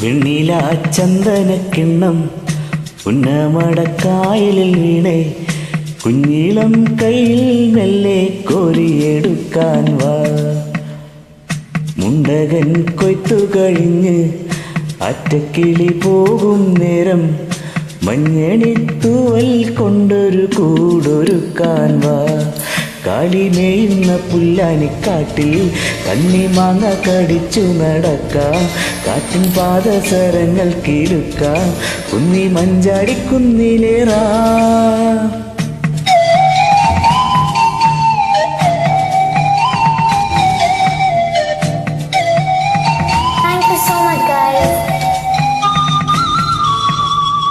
വെണ്ണില ചന്ദനക്കിണ്ണം പുന്നമടക്കായലിൽ വീണേ കുഞ്ഞിളം കയ്യിൽ മെല്ലെ കോരിയെടുക്കാൻ വാ. മുണ്ടകൻ കൊയ്ത്തു കഴിഞ്ഞ് അറ്റക്കിളി പോകും നേരം മഞ്ഞണിത്തൂവൽ കൊണ്ടൊരു കൂടൊരുക്കാൻ വാ. കാലിമേയുന്ന പുല്ലാനിക്കാട്ടിൽ കണ്ണിമാങ്ങ കടിച്ചു നടക്കാം. കാറ്റിൻ പാദസരങ്ങൾ കീഴുക്കാം. കുന്നി മഞ്ചാടി കുന്നിലേറാം.